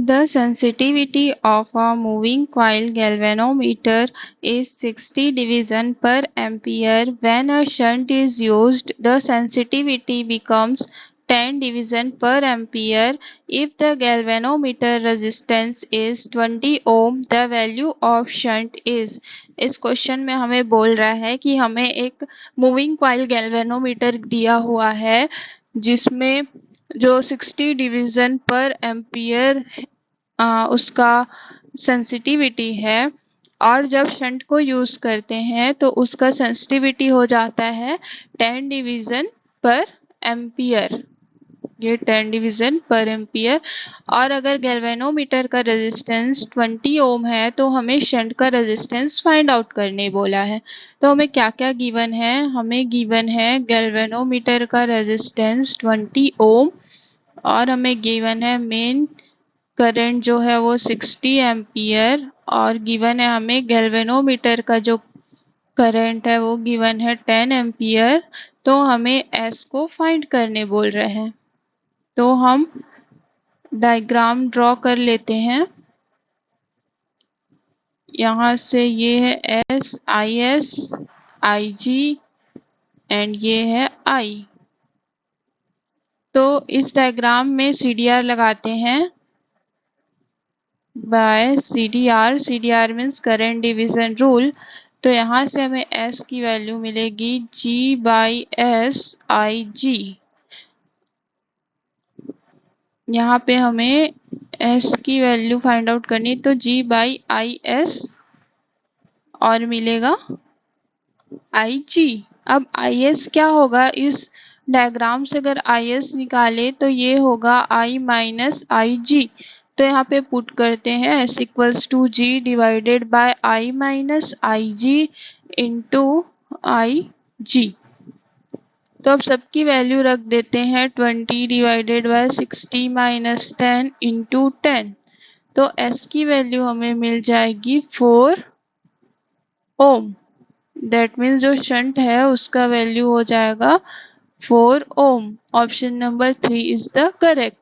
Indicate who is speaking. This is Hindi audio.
Speaker 1: The sensitivity of a moving coil galvanometer is 60 division per ampere. When a shunt is used, the sensitivity becomes 10 division per ampere. If the galvanometer resistance is 20 ohm, the value of shunt is। इस क्वेश्चन में हमें बोल रहा है कि हमें एक मूविंग कॉइल गैल्वेनोमीटर दिया हुआ है जिसमें जो 60 डिवीजन पर एम्पियर उसका सेंसिटिविटी है, और जब शंट को यूज़ करते हैं तो उसका सेंसिटिविटी हो जाता है 10 डिवीज़न पर एम्पियर। ये 10 डिवीज़न पर एम्पियर। और अगर गैल्वेनोमीटर का रेजिस्टेंस 20 ओम है तो हमें शंट का रेजिस्टेंस फाइंड आउट करने बोला है। तो हमें क्या क्या गिवन है? हमें गिवन है गैल्वेनोमीटर का रेजिस्टेंस 20 ओम, और हमें गिवन है मेन करंट जो है वो 60 एम्पियर, और गिवन है हमें गैल्वेनोमीटर का जो करंट है वो गिवन है 10 एम्पियर। तो हमें एस को फाइंड करने बोल रहे हैं। तो हम डायग्राम ड्रॉ कर लेते हैं। यहाँ से ये है एस, आई जी एंड ये है आई। तो इस डायग्राम में CDR लगाते हैं by CDR means current division rule. तो यहाँ से हमें S की वैल्यू मिलेगी G/S IG। यहाँ पे हमें S की वैल्यू फाइंड आउट करनी, तो G/IS और मिलेगा IG। अब IS क्या होगा? इस डायग्राम से अगर IS निकाले तो ये होगा I माइनस IG। तो यहाँ पे पुट करते हैं S equals to G divided by I minus IG into IG। तो अब सबकी वैल्यू रख देते हैं 20 डिवाइडेड बाय 60 माइनस 10 इंटू 10। तो S की वैल्यू हमें मिल जाएगी 4 ओम। दैट मीन्स जो शंट है उसका वैल्यू हो जाएगा 4 ohm. Option number 3 is the correct.